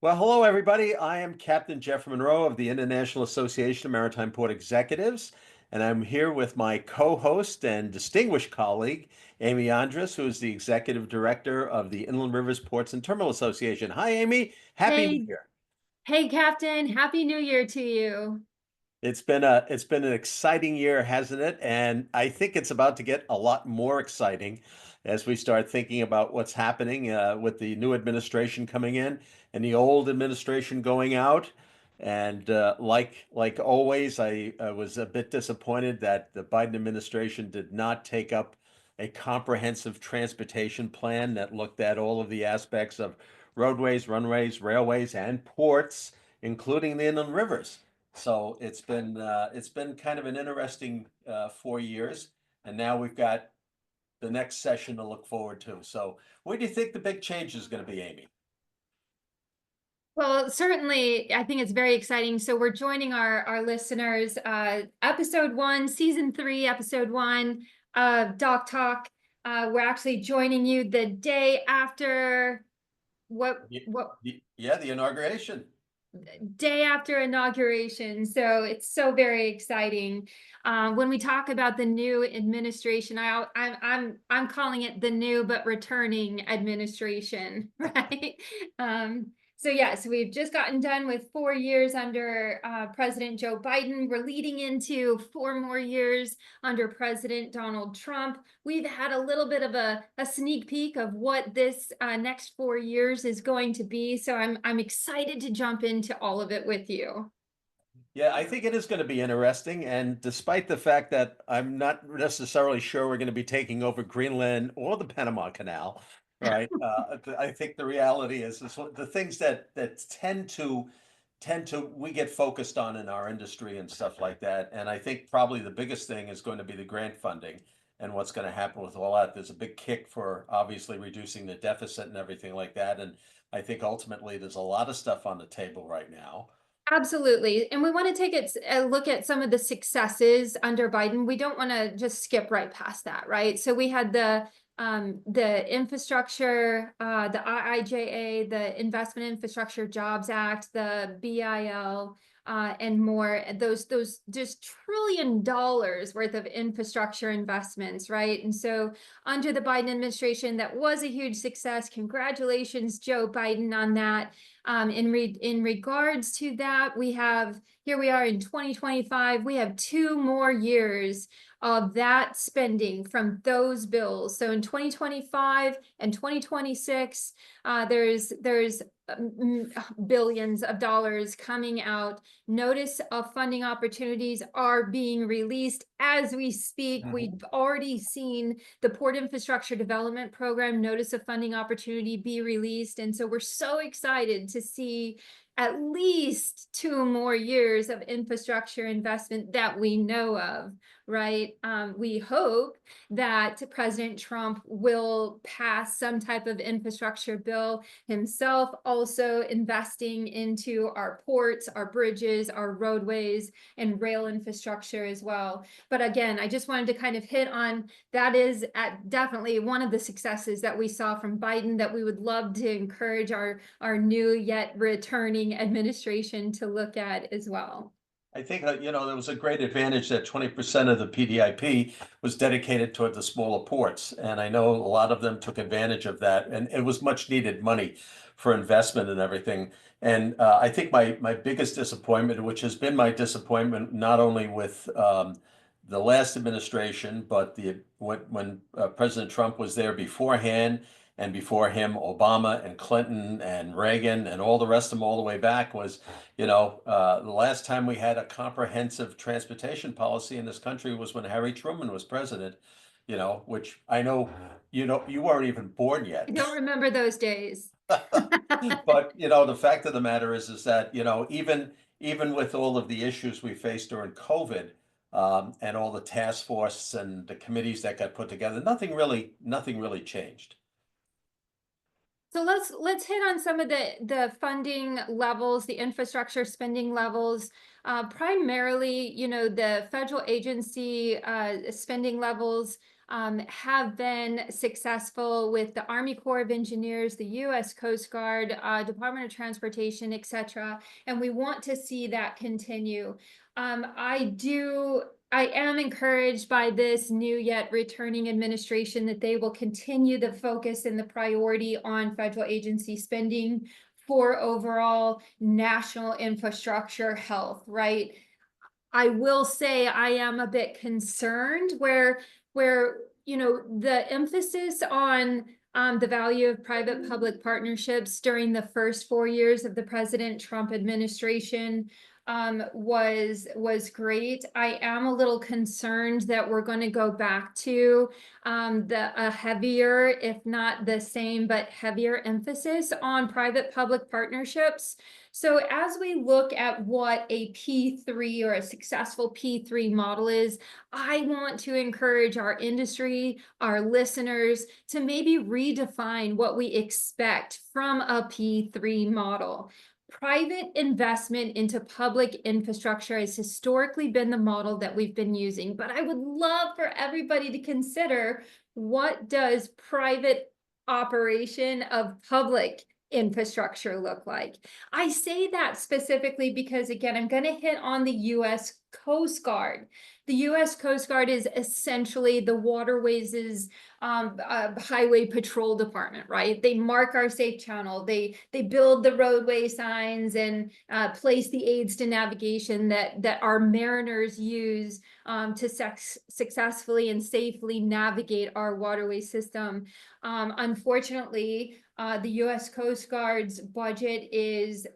Well, hello, everybody. I am Captain Jeff Monroe of the International Association of Maritime Port Executives, and I'm here with my co-host and distinguished colleague, Amy Andres, who is the Executive Director of the Inland Rivers Ports and Terminal Association. Hi, Amy. Happy New Hey, Year. hey, Captain. Happy New Year to you. It's been an exciting year, hasn't it? And I think it's about to get a lot more exciting as we start thinking about what's happening with the new administration coming in and the old administration going out. And like always, I was a bit disappointed that the Biden administration did not take up a comprehensive transportation plan that looked at all of the aspects of roadways, runways, railways, and ports, including the inland rivers. So it's been kind of an interesting 4 years, and now we've got the next session to look forward to. So where do you think the big change is going to be, Amy? Well, certainly, I think it's very exciting. So we're joining our listeners, episode one, season three, episode one of Doc Talk. We're actually joining you the day after what Yeah, the inauguration. day after inauguration. So it's so very exciting. When we talk about the new administration, I'm calling it the new but returning administration, right? So yes, we've just gotten done with 4 years under President Joe Biden. We're leading into 4 more years under President Donald Trump. We've had a little bit of a sneak peek of what this next 4 years is going to be. So I'm excited to jump into all of it with you. Yeah, I think it is going to be interesting. And despite the fact that I'm not necessarily sure we're going to be taking over Greenland or the Panama Canal, right? I think the reality is the things that tend to we get focused on in our industry and stuff like that. And I think probably the biggest thing is going to be the grant funding and what's going to happen with all that. There's a big kick for obviously reducing the deficit and everything like that. And I think ultimately there's a lot of stuff on the table right now. Absolutely. And we want to take a look at some of the successes under Biden. We don't want to just skip right past that, right? So we had the infrastructure, the IIJA, the Investment Infrastructure Jobs Act, the BIL, and more. Those just $1 trillion worth of infrastructure investments, right? And so under the Biden administration, that was a huge success. Congratulations, Joe Biden, on that. In regards to that, here we are in 2025. We have 2 more years of that spending from those bills. So in 2025 and 2026, there's billions of dollars coming out. Notice of funding opportunities are being released as we speak. We've already seen the Port Infrastructure Development Program notice of funding opportunity be released. And so we're so excited to see at least 2 more years of infrastructure investment that we know of, right? We hope that President Trump will pass some type of infrastructure bill himself, also investing into our ports, our bridges, our roadways, and rail infrastructure as well. But again, I just wanted to kind of hit on that is definitely one of the successes that we saw from Biden that we would love to encourage our new yet returning administration to look at as well. I think there was a great advantage that 20% of the PDIP was dedicated toward the smaller ports, and I know a lot of them took advantage of that, and it was much needed money for investment and everything. And I think my biggest disappointment, which has been my disappointment, not only with the last administration, but when President Trump was there beforehand, and before him, Obama and Clinton and Reagan and all the rest of them all the way back was, the last time we had a comprehensive transportation policy in this country was when Harry Truman was president, which I know, you weren't even born I yet. don't remember those days. But, the fact of the matter is that, even with all of the issues we faced during COVID, and all the task forces and the committees that got put together, nothing really changed. So let's hit on some of the funding levels, the infrastructure spending levels. Primarily, the federal agency spending levels have been successful with the Army Corps of Engineers, the U.S. Coast Guard, Department of Transportation, etc. And we want to see that continue. I am encouraged by this new yet returning administration that they will continue the focus and the priority on federal agency spending for overall national infrastructure health, right? I will say I am a bit concerned where the emphasis on the value of private-public partnerships during the first 4 years of the President Trump administration was great. I am a little concerned that we're going to go back to a heavier, if not the same, but heavier emphasis on private-public partnerships. So as we look at what a P3 or a successful P3 model is, I want to encourage our industry, our listeners, to maybe redefine what we expect from a P3 model. Private investment into public infrastructure has historically been the model that we've been using, but I would love for everybody to consider, what does private operation of public infrastructure look like? I say that specifically because, again, I'm going to hit on the U.S. Coast Guard. The U.S. Coast Guard is essentially the waterways' highway patrol department, right? They mark our safe channel. They build the roadway signs and place the aids to navigation that our mariners use to successfully and safely navigate our waterway system. Unfortunately, the U.S. Coast Guard's budget is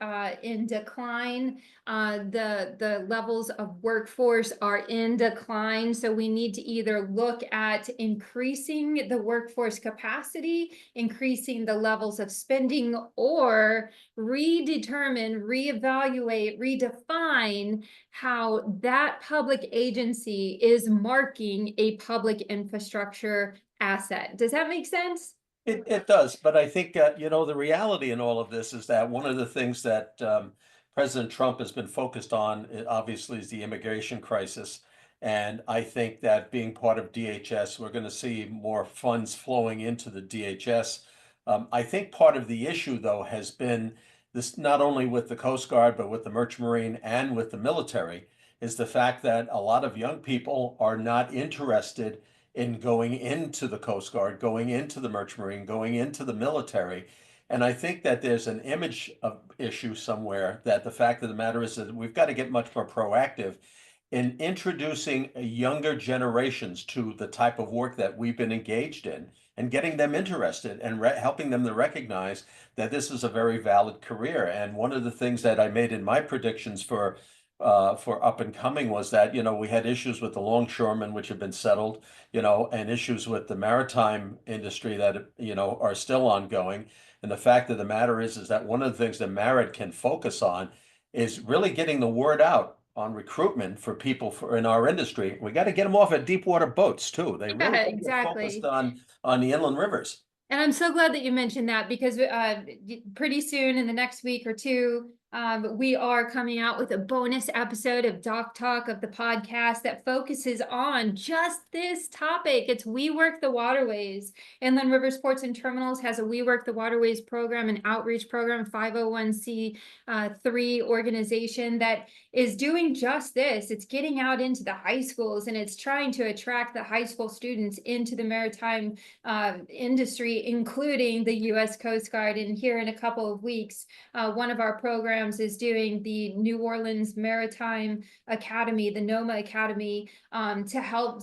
in decline. The levels of workforce are in decline. So we need to either look at increasing the workforce capacity, increasing the levels of spending, or redetermine, reevaluate, redefine how that public agency is marking a public infrastructure asset. Does that make sense? It does, but I think the reality in all of this is that one of the things that President Trump has been focused on, obviously, is the immigration crisis. And I think that being part of DHS, we're going to see more funds flowing into the DHS. I think part of the issue, though, has been this, not only with the Coast Guard, but with the Merchant Marine and with the military, is the fact that a lot of young people are not interested in going into the Coast Guard, going into the Merchant Marine, going into the military. And I think that there's an image of issue somewhere, that the fact of the matter is that we've got to get much more proactive in introducing younger generations to the type of work that we've been engaged in, and getting them interested and helping them to recognize that this is a very valid career. And one of the things that I made in my predictions for up and coming was that, we had issues with the longshoremen, which have been settled, and issues with the maritime industry that, are still ongoing. And the fact of the matter is that one of the things that Marit can focus on is really getting the word out on recruitment for people in our industry. We got to get them off at deep water boats too. They really Yeah, got to get focused exactly. on the inland rivers. And I'm so glad that you mentioned that, because pretty soon, in the next week or two, we are coming out with a bonus episode of Doc Talk, of the podcast, that focuses on just this topic. It's We Work the Waterways. Inland Rivers Ports and Terminals has a We Work the Waterways program, an outreach program, 501c3 organization that is doing just this. It's getting out into the high schools, and it's trying to attract the high school students into the maritime industry, including the U.S. Coast Guard. And here in a couple of weeks, one of our programs is doing the New Orleans Maritime Academy, the NOMA Academy, to help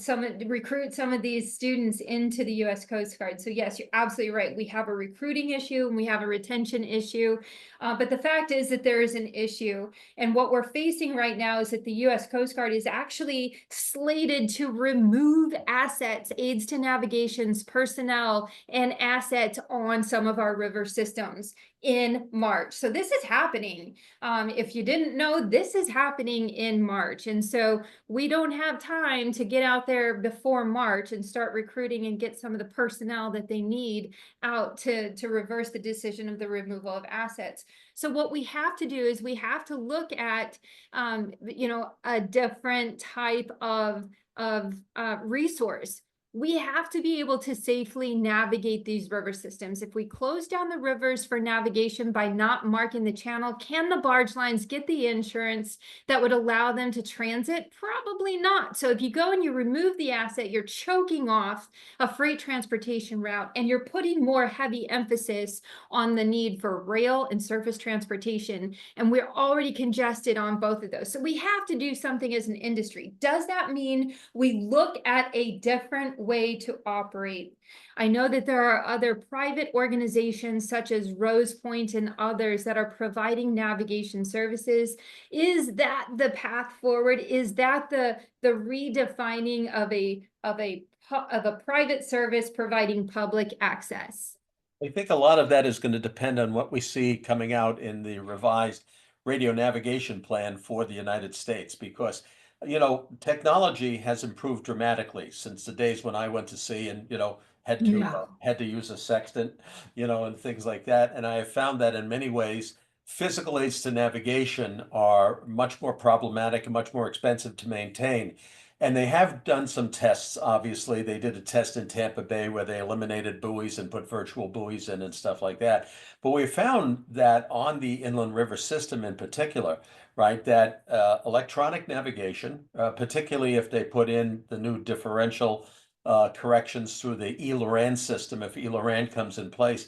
recruit some of these students into the U.S. Coast Guard. So yes, you're absolutely right. We have a recruiting issue and we have a retention issue, but the fact is that there is an issue. And what we're facing right now is that the U.S. Coast Guard is actually slated to remove assets, aids to navigations, personnel, and assets on some of our river systems in March. So this is happening. If you didn't know, this is happening in March. And so we don't have time to get out there before March and start recruiting and get some of the personnel that they need out to reverse the decision of the removal of assets. So what we have to do is we have to look at, a different type of resource. we have to be able to safely navigate these river systems. If we close down the rivers for navigation by not marking the channel, can the barge lines get the insurance that would allow them to transit? Probably not. So if you go and you remove the asset, you're choking off a freight transportation route, and you're putting more heavy emphasis on the need for rail and surface transportation. And we're already congested on both of those. So we have to do something as an industry. Does that mean we look at a different way to operate? I know that there are other private organizations such as Rose Point and others that are providing navigation services. Is that the path forward? Is that the redefining of a private service providing public access? I think a lot of that is going to depend on what we see coming out in the revised radio navigation plan for the United States, because, technology has improved dramatically since the days when I went to sea and, Yeah. had to use a sextant, and things like that. And I have found that in many ways, physical aids to navigation are much more problematic and much more expensive to maintain. And they have done some tests, obviously. They did a test in Tampa Bay where they eliminated buoys and put virtual buoys in and stuff like that. But we found that on the inland river system in particular, right, that electronic navigation, particularly if they put in the new differential corrections through the E-Loran system, if E-Loran comes in place,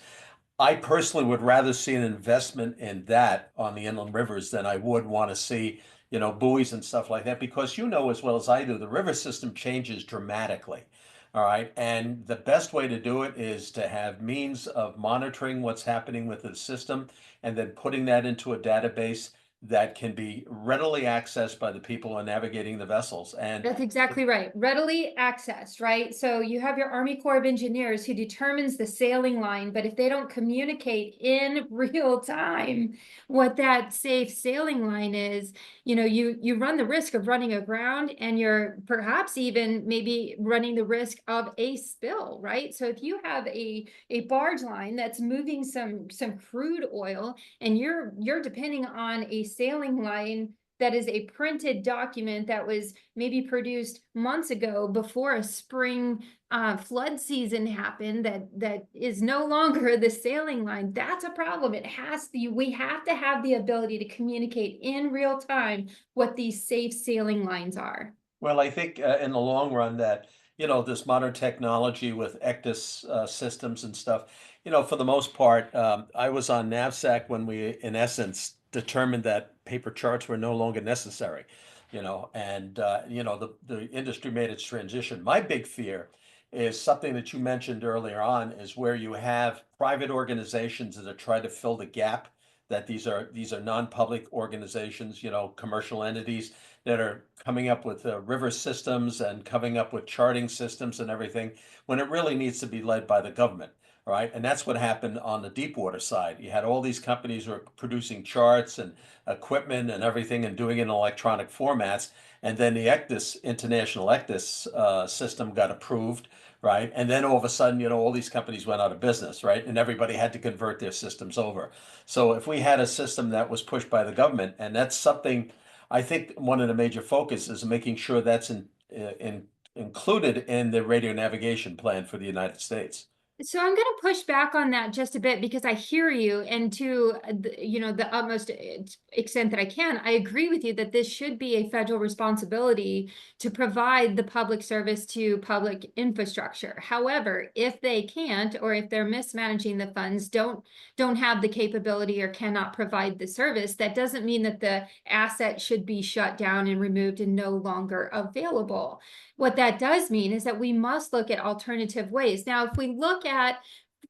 I personally would rather see an investment in that on the inland rivers than I would want to see, buoys and stuff like that, because you know as well as I do, the river system changes dramatically. All right. And the best way to do it is to have means of monitoring what's happening with the system and then putting that into a database that can be readily accessed by the people who are navigating the vessels. And That's exactly right. Readily accessed, right? So you have your Army Corps of Engineers who determines the sailing line, but if they don't communicate in real time what that safe sailing line is, you run the risk of running aground, and you're perhaps even maybe running the risk of a spill, right? So if you have a barge line that's moving some crude oil, and you're depending on a sailing line that is a printed document that was maybe produced months ago before a spring flood season happened, that is no longer the sailing line, that's a problem. We have to have the ability to communicate in real time what these safe sailing lines are. well, I think in the long run that, this modern technology with ECDIS systems and stuff, for the most part, I was on NAVSAC when we, in essence, determined that paper charts were no longer necessary, and, the industry made its transition. My big fear is something that you mentioned earlier on, is where you have private organizations that are trying to fill the gap, that these are non-public organizations, commercial entities that are coming up with river systems and coming up with charting systems and everything, when it really needs to be led by the government, right? And that's what happened on the deep water side. You had all these companies who were producing charts and equipment and everything and doing it in electronic formats. And then the ECDIS, international ECDIS system got approved, right? And then all of a sudden, all these companies went out of business, right? And everybody had to convert their systems over. So if we had a system that was pushed by the government, and that's something I think one of the major focuses is making sure that's included in the radio navigation plan for the United States. So I'm going to push back on that just a bit, because I hear you, and to the utmost extent that I can, I agree with you that this should be a federal responsibility to provide the public service to public infrastructure. However, if they can't, or if they're mismanaging the funds, don't have the capability or cannot provide the service, that doesn't mean that the asset should be shut down and removed and no longer available. What that does mean is that we must look at alternative ways. Now, if we look at,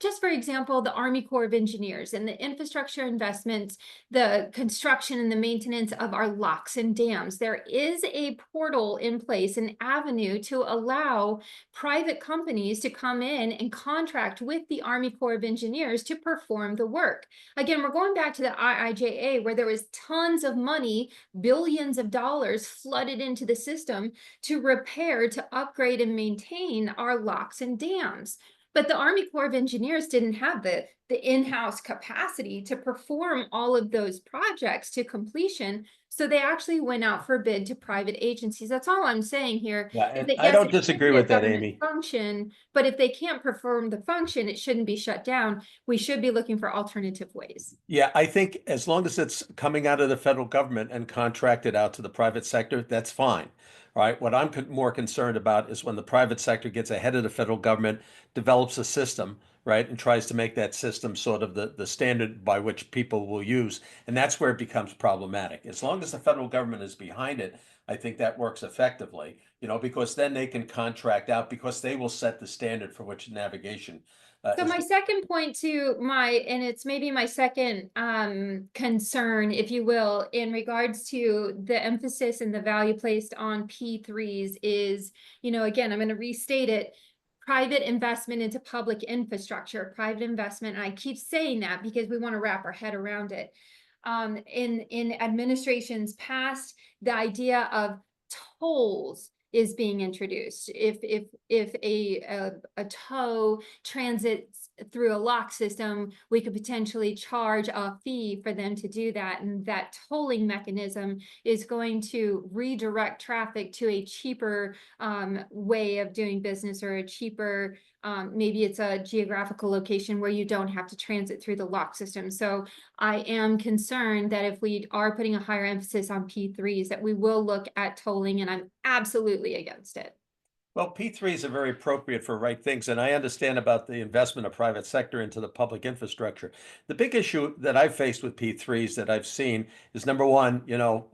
just for example, the Army Corps of Engineers and the infrastructure investments, the construction and the maintenance of our locks and dams, there is a portal in place, an avenue to allow private companies to come in and contract with the Army Corps of Engineers to perform the work. Again, we're going back to the IIJA, where there was tons of money, billions of dollars flooded into the system to repair, to upgrade and maintain our locks and dams. But the Army Corps of Engineers didn't have the in-house capacity to perform all of those projects to completion. So they actually went out for bid to private agencies. That's all I'm saying here Yeah, is and that I yes, don't it should disagree be a with that, government Amy. function, but if they can't perform the function, it shouldn't be shut down. We should be looking for alternative ways. Yeah, I think as long as it's coming out of the federal government and contracted out to the private sector, that's fine. Right. What I'm more concerned about is when the private sector gets ahead of the federal government, develops a system, right, and tries to make that system sort of the standard by which people will use. And that's where it becomes problematic. As long as the federal government is behind it, I think that works effectively, because then they can contract out because they will set the standard for which navigation So is. my second point to and it's maybe my second concern, if you will, in regards to the emphasis and the value placed on P3s is, again, I'm going to restate it. Private investment into public infrastructure, private investment. And I keep saying that because we want to wrap our head around it. In administrations past, the idea of tolls is being introduced. If a tow transits through a lock system, we could potentially charge a fee for them to do that. And that tolling mechanism is going to redirect traffic to a cheaper way of doing business, or a cheaper, maybe it's a geographical location where you don't have to transit through the lock system. So I am concerned that if we are putting a higher emphasis on P3s, that we will look at tolling, and I'm absolutely against it. Well, P3s are very appropriate for right things, and I understand about the investment of private sector into the public infrastructure. The big issue that I've faced with P3s that I've seen is number one,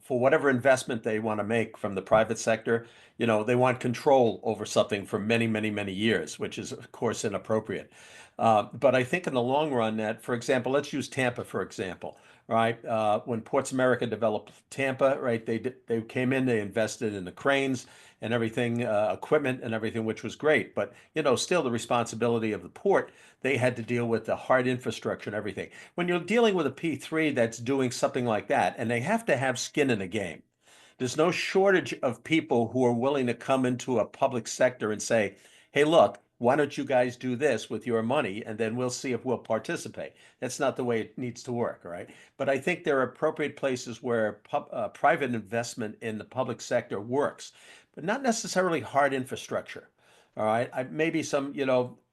for whatever investment they want to make from the private sector, they want control over something for many, many, many years, which is, of course, inappropriate. But I think in the long run that, for example, let's use Tampa, for example, right? When Ports America developed Tampa, right, they came in, they invested in the cranes and everything, equipment and everything, which was great. But, still the responsibility of the port, they had to deal with the hard infrastructure and everything. When you're dealing with a P3 that's doing something like that, and they have to have skin in the game, there's no shortage of people who are willing to come into a public sector and say, hey, look, why don't you guys do this with your money and then we'll see if we'll participate. That's not the way it needs to work, right? But I think there are appropriate places where private investment in the public sector works, but not necessarily hard infrastructure. All right. Maybe some,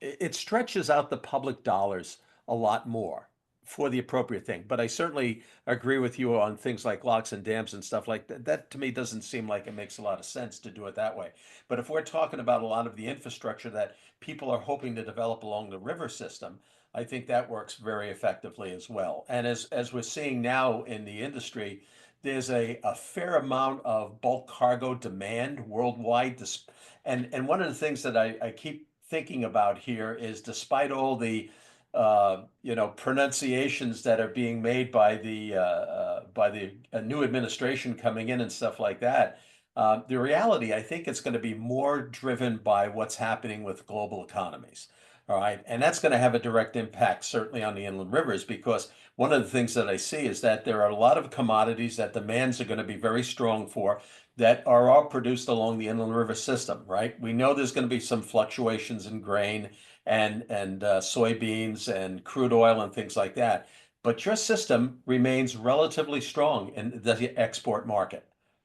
it stretches out the public dollars a lot more for the appropriate thing. But I certainly agree with you on things like locks and dams and stuff like that. That to me doesn't seem like it makes a lot of sense to do it that way. But if we're talking about a lot of the infrastructure that people are hoping to develop along the river system, I think that works very effectively as well. And as we're seeing now in the industry, there's a fair amount of bulk cargo demand worldwide. And one of the things that I keep thinking about here is despite all the pronunciations that are being made by the new administration coming in and stuff like that. The reality, I think, it's going to be more driven by what's happening with global economies. All right, and that's going to have a direct impact, certainly on the inland rivers, because one of the things that I see is that there are a lot of commodities that demands are going to be very strong for that are all produced along the inland river system, right? We know there's going to be some fluctuations in grain and soybeans and crude oil and things like that. But your system remains relatively strong in the export market.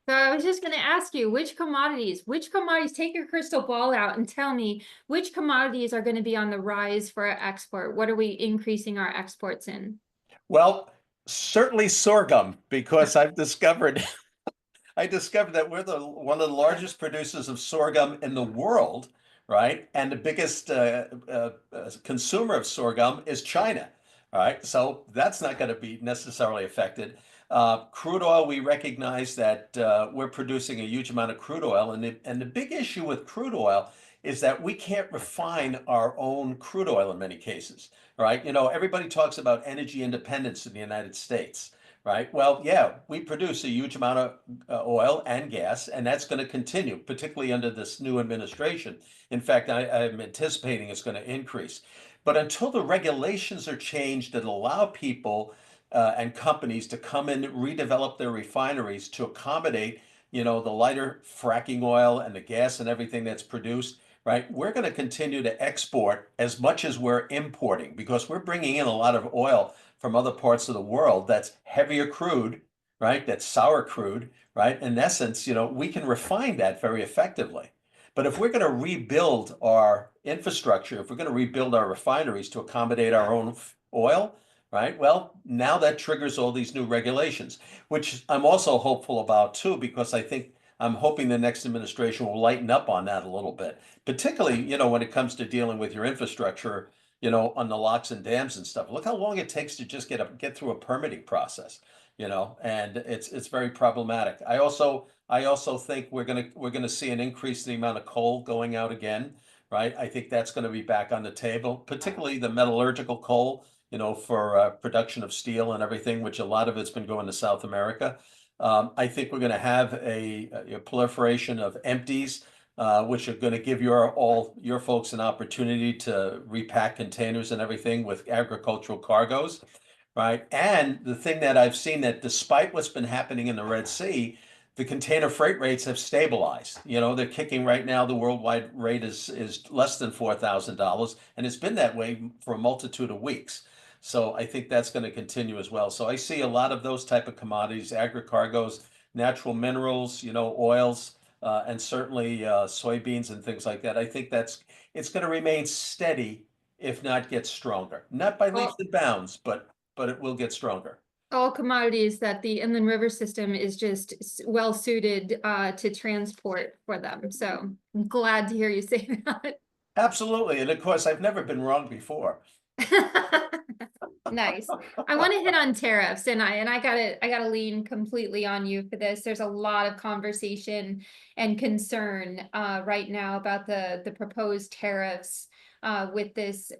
So I was just going to ask you, which commodities, take your crystal ball out and tell me which commodities are going to be on the rise for export? What are we increasing our exports in? Well, certainly sorghum, because I discovered that we're one of the largest producers of sorghum in the world, right? And the biggest consumer of sorghum is China, right? So that's not going to be necessarily affected. Crude oil, we recognize that we're producing a huge amount of crude oil, and the big issue with crude oil is that we can't refine our own crude oil in many cases, right? Everybody talks about energy independence in the United States. Right. Well, yeah, we produce a huge amount of oil and gas, and that's going to continue, particularly under this new administration. In fact, I'm anticipating it's going to increase. But until the regulations are changed that allow people and companies to come in, redevelop their refineries to accommodate, the lighter fracking oil and the gas and everything that's produced, right? We're going to continue to export as much as we're importing because we're bringing in a lot of oil from other parts of the world that's heavier crude, right? That's sour crude, right? In essence, we can refine that very effectively. But if we're going to rebuild our infrastructure, if we're going to rebuild our refineries to accommodate our own oil, right? Well, now that triggers all these new regulations, which I'm also hopeful about too, because I'm hoping the next administration will lighten up on that a little bit, particularly, when it comes to dealing with your infrastructure, on the locks and dams and stuff. Look how long it takes to just get through a permitting process, and it's very problematic. I also think we're gonna see an increase in the amount of coal going out again, right? I think that's going to be back on the table, particularly the metallurgical coal, for production of steel and everything, which a lot of it's been going to South America. I think we're going to have a proliferation of empties, which are going to give all your folks an opportunity to repack containers and everything with agricultural cargoes, right? And the thing that I've seen that despite what's been happening in the Red Sea, the container freight rates have stabilized. They're kicking right now. The worldwide rate is less than $4,000, and it's been that way for a multitude of weeks. So I think that's going to continue as well. So I see a lot of those type of commodities, agri-cargoes, natural minerals, oils, and certainly soybeans and things like that. I think it's going to remain steady, if not get stronger. Not by leaps All, and bounds, but it will get stronger. all commodities that the inland river system is just well suited to transport for them. So I'm glad to hear you say that. Absolutely. And of course, I've never been wrong before. Nice. I want to hit on tariffs, and I gotta lean completely on you for this. There's a lot of conversation and concern right now about the proposed tariffs with this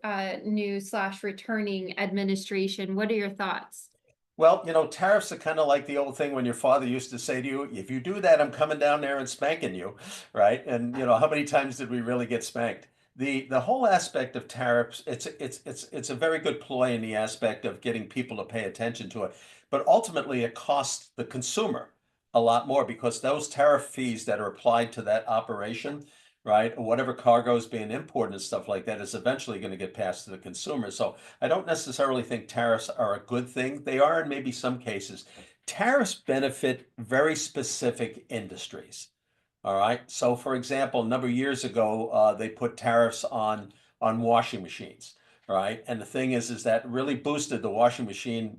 new slash returning administration. What are your thoughts? Well, tariffs are kind of like the old thing when your father used to say to you, if you do that, I'm coming down there and spanking you, right? And how many times did we really get spanked? The whole aspect of tariffs, it's a very good ploy in the aspect of getting people to pay attention to it. But ultimately it costs the consumer a lot more because those tariff fees that are applied to that operation, right, or whatever cargo is being imported and stuff like that is eventually going to get passed to the consumer. So I don't necessarily think tariffs are a good thing. They are in maybe some cases. Tariffs benefit very specific industries. All right. So, for example, a number of years ago, they put tariffs on washing machines. All right. And the thing is that really boosted the washing machine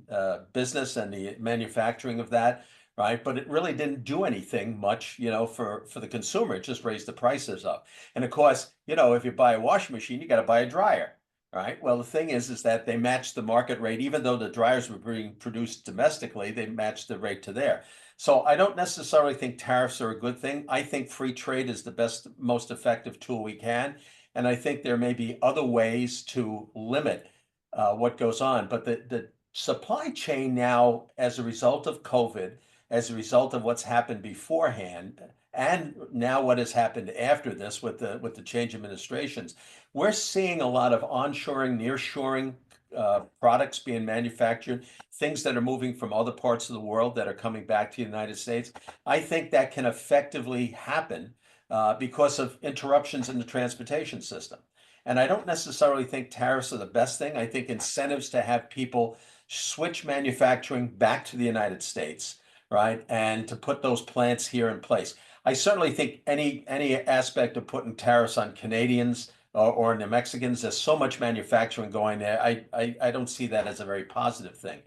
business and the manufacturing of that. Right. But it really didn't do anything much, for the consumer. It just raised the prices up. And of course, if you buy a washing machine, you got to buy a dryer. Right. Well, the thing is that they matched the market rate, even though the dryers were being produced domestically, they matched the rate to there. So I don't necessarily think tariffs are a good thing. I think free trade is the best, most effective tool we can. And I think there may be other ways to limit what goes on. But the supply chain now, as a result of COVID, as a result of what's happened beforehand, and now what has happened after this with the change administrations, we're seeing a lot of onshoring, nearshoring products being manufactured, things that are moving from other parts of the world that are coming back to the United States. I think that can effectively happen because of interruptions in the transportation system. And I don't necessarily think tariffs are the best thing. I think incentives to have people switch manufacturing back to the United States, right? And to put those plants here in place. I certainly think any aspect of putting tariffs on Canadians or the Mexicans, there's so much manufacturing going there. I don't see that as a very positive thing,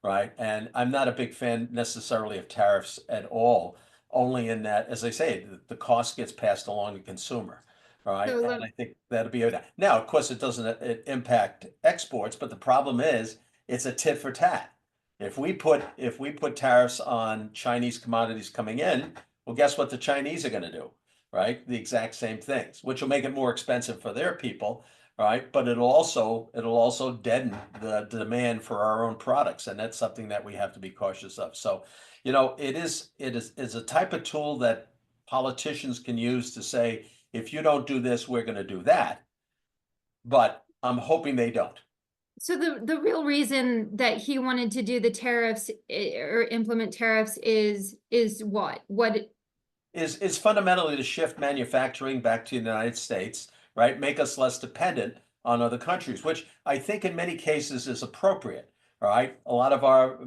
right? And I'm not a big fan necessarily of tariffs at all, only in that, as I say, the cost gets passed along to consumer. All right, So and I think that'll be it. Now, of course, it doesn't impact exports, but the problem is it's a tit for tat. If we put tariffs on Chinese commodities coming in, well, guess what the Chinese are going to do? Right? The exact same things, which will make it more expensive for their people, right? But it'll also deaden the demand for our own products, and that's something that we have to be cautious of. So, it's a type of tool that politicians can use to say, if you don't do this, we're going to do that. But I'm hoping they don't. So the real reason that he wanted to do the tariffs or implement tariffs is what? What is fundamentally to shift manufacturing back to the United States, right? Make us less dependent on other countries, which I think in many cases is appropriate. All right. A lot of our,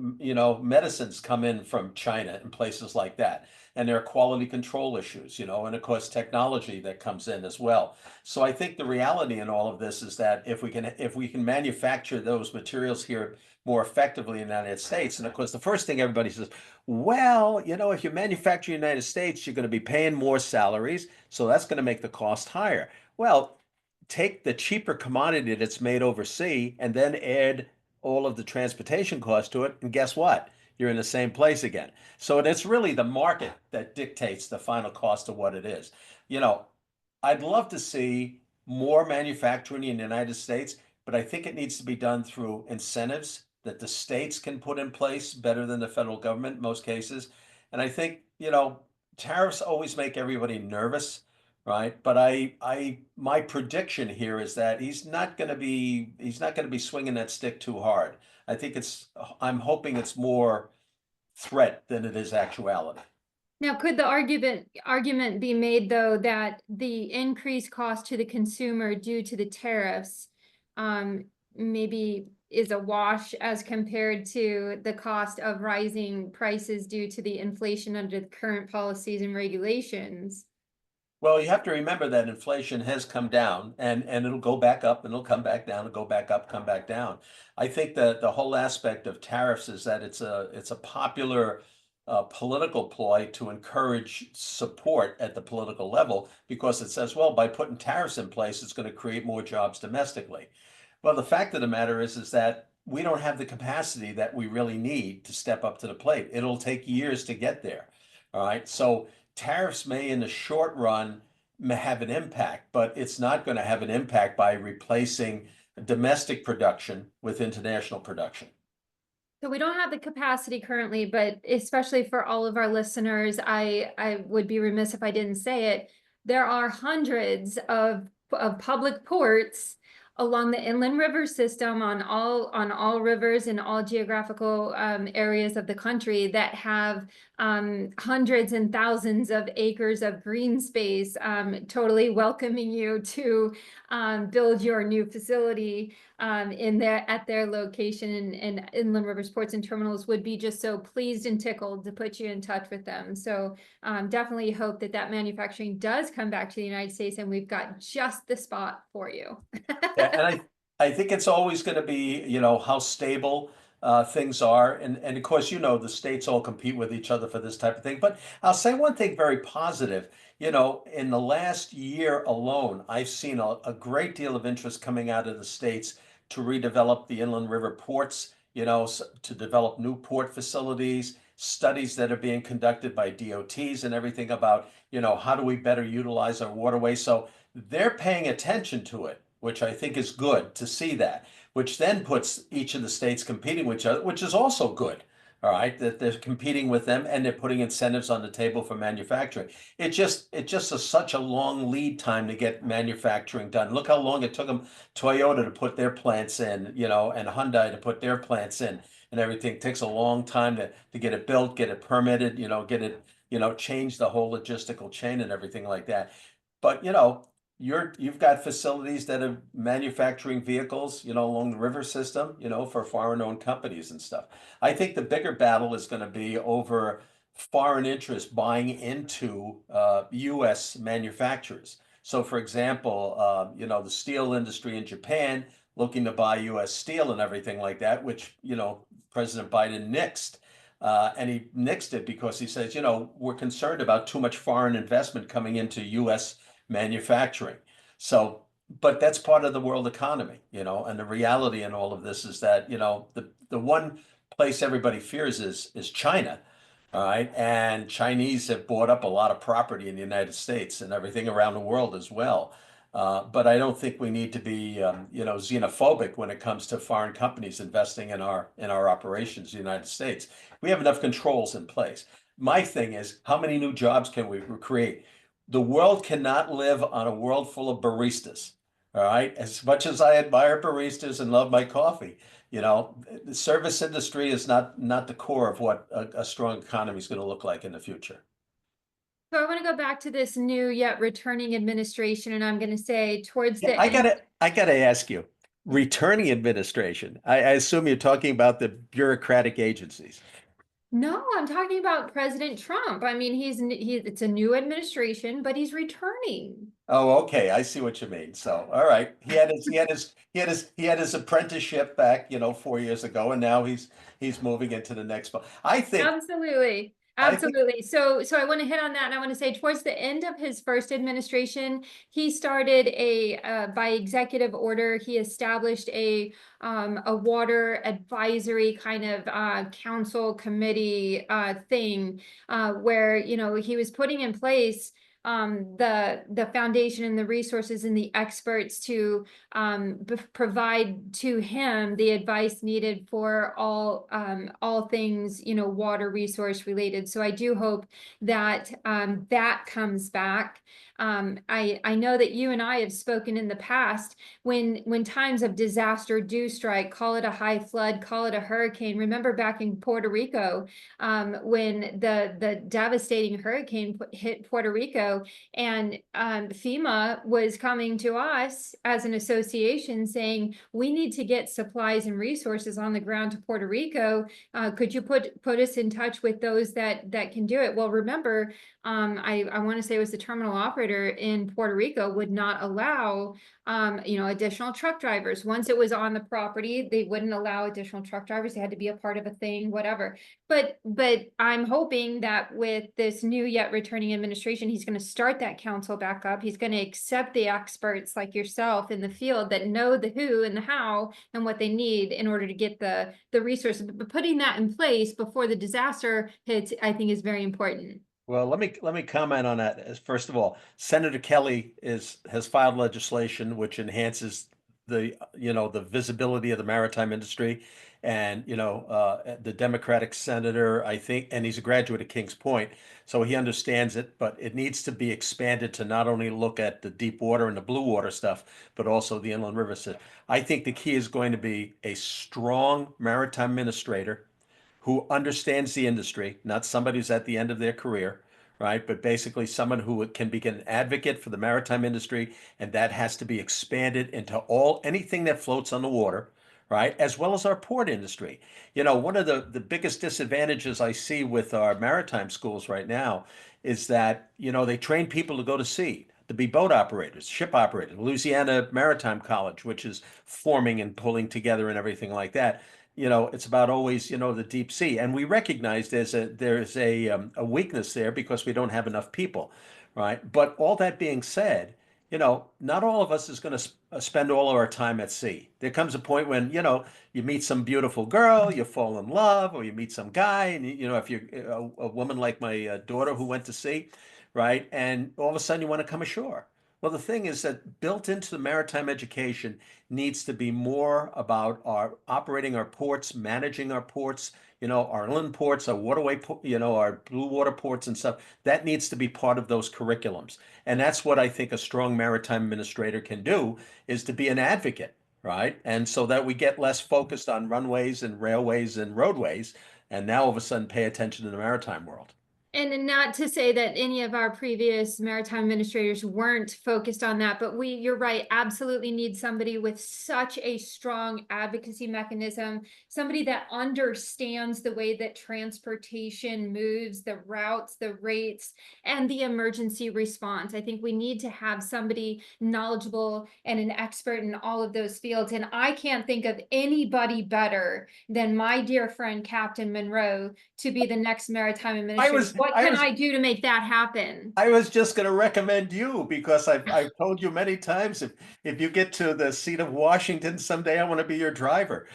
medicines come in from China and places like that. And there are quality control issues, and of course technology that comes in as well. So I think the reality in all of this is that if we can manufacture those materials here more effectively in the United States, and of course the first thing everybody says, well, if you manufacture in the United States, you're going to be paying more salaries, so that's going to make the cost higher. Well, take the cheaper commodity that's made overseas and then add all of the transportation costs to it, and guess what? You're in the same place again. So it's really the market that dictates the final cost of what it is. You know, I'd love to see more manufacturing in the United States, but I think it needs to be done through incentives that the states can put in place better than the federal government in most cases. And I think, tariffs always make everybody nervous, right? But my prediction here is that he's not going to be swinging that stick too hard. I think I'm hoping it's more threat than it is actuality. Now, could the argument be made, though, that the increased cost to the consumer due to the tariffs maybe is a wash as compared to the cost of rising prices due to the inflation under the current policies and regulations? Well, you have to remember that inflation has come down and it'll go back up and it'll come back down and go back up, come back down. I think that the whole aspect of tariffs is that it's a popular political ploy to encourage support at the political level because it says, well, by putting tariffs in place, it's going to create more jobs domestically. Well, the fact of the matter is that we don't have the capacity that we really need to step up to the plate. It'll take years to get there. All right. So tariffs may, in the short run, have an impact, but it's not going to have an impact by replacing domestic production with international production. So we don't have the capacity currently, but especially for all of our listeners, I would be remiss if I didn't say it. There are hundreds of public ports along the inland river system on all rivers in all geographical areas of the country that have hundreds and thousands of acres of green space, totally welcoming you to build your new facility at their location, and Inland River Ports and Terminals would be just so pleased and tickled to put you in touch with them. So definitely hope that manufacturing does come back to the United States, and we've got just the spot for you. Yeah, and I think it's always going to be, how stable things are. And of course, the states all compete with each other for this type of thing. But I'll say one thing very positive. In the last year alone, I've seen a great deal of interest coming out of the states to redevelop the inland river ports, to develop new port facilities, studies that are being conducted by DOTs and everything about, how do we better utilize our waterways. So they're paying attention to it, which I think is good to see that, which then puts each of the states competing with each other, which is also good. All right, that they're competing with them and they're putting incentives on the table for manufacturing. It just is such a long lead time to get manufacturing done. Look how long it took them, Toyota to put their plants in, and Hyundai to put their plants in and everything. It takes a long time to get it built, get it permitted, get it, change the whole logistical chain and everything like that. But you've got facilities that are manufacturing vehicles, along the river system, for foreign-owned companies and stuff. I think the bigger battle is going to be over foreign interest buying into U.S. manufacturers. So, for example, the steel industry in Japan looking to buy U.S. steel and everything like that, which President Biden nixed. And he nixed it because he says, we're concerned about too much foreign investment coming into U.S. manufacturing. So, but that's part of the world economy, and the reality in all of this is that, the one place everybody fears is China. All right. And Chinese have bought up a lot of property in the United States and everything around the world as well. But I don't think we need to be, xenophobic when it comes to foreign companies investing in our operations in the United States. We have enough controls in place. My thing is, how many new jobs can we create? The world cannot live on a world full of baristas. All right. As much as I admire baristas and love my coffee, the service industry is not the core of what a strong economy is going to look like in the future. So I want to go back to this new yet returning administration, and I'm going to say towards Yeah, the end. I gotta ask you, returning administration. I assume you're talking about the bureaucratic agencies. No, I'm talking about President Trump. I mean, it's a new administration, but he's returning. Oh, okay. I see what you mean. So, all right. He had his apprenticeship back, 4 years ago, and now he's moving into the next one. Absolutely. I think, Absolutely. So I want to hit on that. And I want to say towards the end of his first administration, he started by executive order, he established a water advisory kind of council committee thing where, he was putting in place the foundation and the resources and the experts to provide to him the advice needed for all things water resource related. So I do hope that that comes back. I know that you and I have spoken in the past when times of disaster do strike, call it a high flood, call it a hurricane. Remember back in Puerto Rico, when the devastating hurricane hit Puerto Rico, and FEMA was coming to us as an association saying, we need to get supplies and resources on the ground to Puerto Rico. Could you put us in touch with those that can do it? Well, remember, I want to say it was the terminal operator in Puerto Rico would not allow additional truck drivers. Once it was on the property, they wouldn't allow additional truck drivers. They had to be a part of a thing, whatever. But I'm hoping that with this new yet returning administration, he's going to start that council back up. He's going to accept the experts like yourself in the field that know the who and the how and what they need in order to get the resources. But putting that in place before the disaster hits, I think, is very important. well, let me comment on that. First of all, Senator Kelly has filed legislation which enhances the visibility of the maritime industry, and the Democratic senator, I think, and he's a graduate of Kings Point, so he understands it, but it needs to be expanded to not only look at the deep water and the blue water stuff, but also the inland river system. I think the key is going to be a strong maritime administrator who understands the industry, not somebody who's at the end of their career, right? But basically someone who can be an advocate for the maritime industry, and that has to be expanded into anything that floats on the water, right? As well as our port industry. One of the biggest disadvantages I see with our maritime schools right now is that, they train people to go to sea, to be boat operators, ship operators. Louisiana Maritime College, which is forming and pulling together and everything like that. It's about always, the deep sea. And we recognize there's a weakness there because we don't have enough people, right? But all that being said, not all of us is going to spend all of our time at sea. There comes a point when, you meet some beautiful girl, you fall in love, or you meet some guy, and if you're a woman like my daughter who went to sea, right? And all of a sudden you want to come ashore. Well, the thing is that built into the maritime education needs to be more about our operating our ports, managing our ports, our inland ports, our waterway, our blue water ports and stuff. That needs to be part of those curriculums. And that's what I think a strong maritime administrator can do, is to be an advocate, right? And so that we get less focused on runways and railways and roadways, and now all of a sudden pay attention to the maritime world. And not to say that any of our previous maritime administrators weren't focused on that, but you're right, absolutely need somebody with such a strong advocacy mechanism, somebody that understands the way that transportation moves, the routes, the rates, and the emergency response. I think we need to have somebody knowledgeable and an expert in all of those fields. And I can't think of anybody better than my dear friend, Captain Monroe, to be the next maritime I administrator. was What I can was I do to make that happen? I was just going to recommend you because I've told you many times, if you get to the seat of Washington someday, I want to be your driver.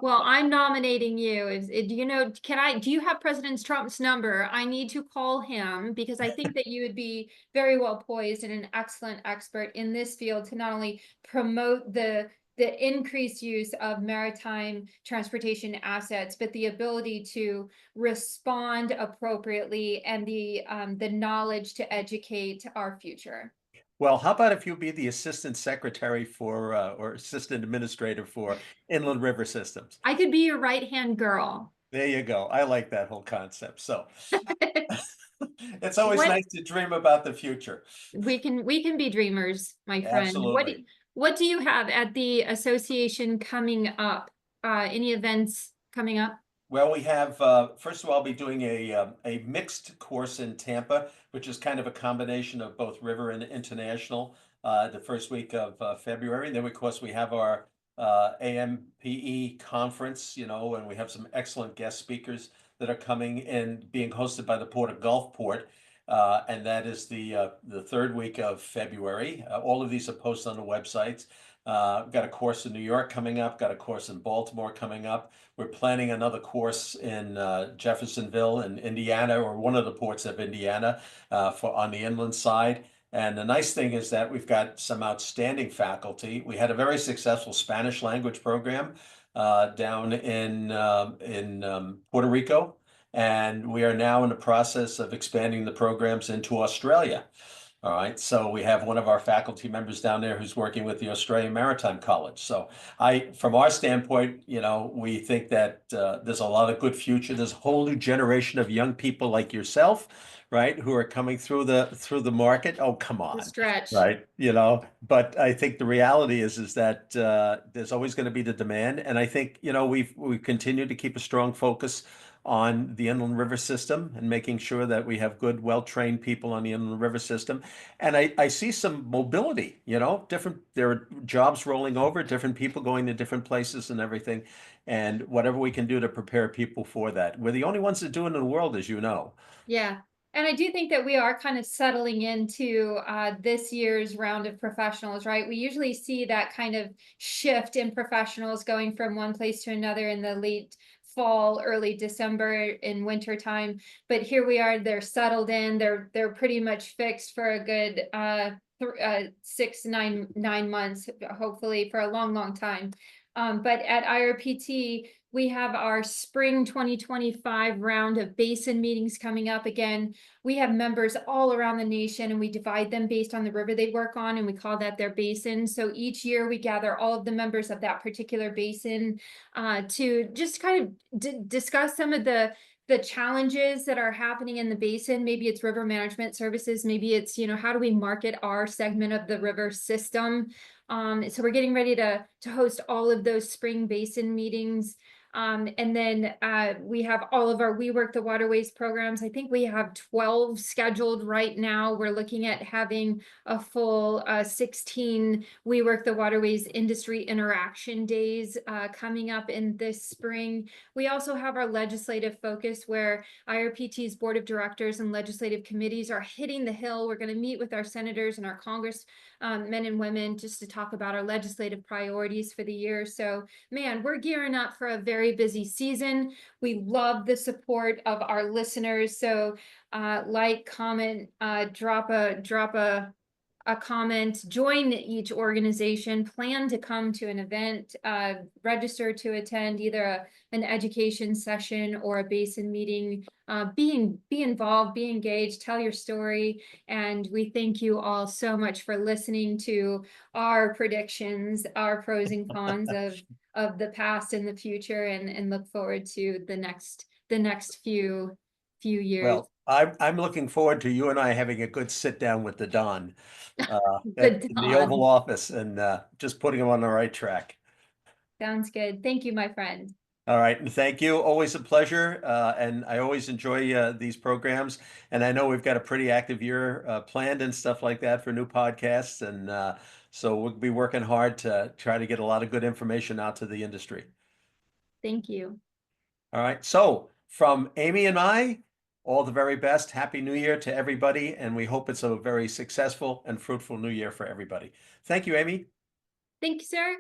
Well, I'm nominating you. Do you have President Trump's number? I need to call him because I think that you would be very well poised and an excellent expert in this field to not only promote the increased use of maritime transportation assets, but the ability to respond appropriately and the knowledge to educate our future. Well, how about if you be the assistant secretary or assistant administrator for inland river systems? I could be your right-hand girl. There you go. I like that whole concept. So It's always What nice to dream about the future. we can be dreamers, my friend. Absolutely. What do you have at the association coming up? Any events coming up? Well, we have, first of all, I'll be doing a mixed course in Tampa, which is kind of a combination of both river and international, the first week of February. And then, of course, we have our AMPE conference, and we have some excellent guest speakers that are coming and being hosted by the Port of Gulfport. And that is the third week of February. All of these are posted on the websites. Got a course in New York coming up, got a course in Baltimore coming up. We're planning another course in Jeffersonville in Indiana, or one of the ports of Indiana, for on the inland side. And the nice thing is that we've got some outstanding faculty. We had a very successful Spanish language program down in Puerto Rico, and we are now in the process of expanding the programs into Australia. All right, so we have one of our faculty members down there who's working with the Australian Maritime College. So from our standpoint, we think that there's a lot of good future. There's a whole new generation of young people like yourself, right, who are coming through the market. Oh, come The on, stretch. right? But I think the reality is that there's always going to be the demand, and I think we've continued to keep a strong focus on the inland river system and making sure that we have good, well-trained people on the inland river system. And I see some mobility, there are jobs rolling over, different people going to different places and everything. And whatever we can do to prepare people for that. We're the only ones that do it in the world, as you know. Yeah. And I do think that we are kind of settling into this year's round of professionals, right? We usually see that kind of shift in professionals going from one place to another in the late fall, early December, in winter time. But here we are, they're settled in, they're pretty much fixed for a good 6, 9 months, hopefully for a long, long time. But at IRPT, we have our spring 2025 round of basin meetings coming up again. We have members all around the nation, and we divide them based on the river they work on, and we call that their basin. So each year we gather all of the members of that particular basin to just kind of discuss some of the challenges that are happening in the basin. Maybe it's river management services, maybe it's, how do we market our segment of the river system? So we're getting ready to host all of those spring basin meetings. And then we have all of our We Work the Waterways programs. I think we have 12 scheduled right now. We're looking at having a full 16 We Work the Waterways industry interaction days coming up in this spring. We also have our legislative focus, where IRPT's board of directors and legislative committees are hitting the hill. We're going to meet with our senators and our Congress men and women just to talk about our legislative priorities for the year. So, man, we're gearing up for a very busy season. We love the support of our listeners. So, comment, drop a comment, join each organization, plan to come to an event, register to attend either an education session or a basin meeting. Be involved, be engaged, tell your story. And we thank you all so much for listening to our predictions, our pros and cons of the past and the future, and look forward to the next few years. Well, I'm looking forward to you and I having a good sit down with the Don Good in the Oval Dawn. Office, and just putting him on the right track. Sounds good. Thank you, my friend. All right, and thank you. Always a pleasure, and I always enjoy these programs. And I know we've got a pretty active year planned and stuff like that for new podcasts, and so we'll be working hard to try to get a lot of good information out to the industry. Thank you. All right, so from Amy and I, all the very best. Happy New Year to everybody, and we hope it's a very successful and fruitful new year for everybody. Thank you, Amy. Thank you, sir.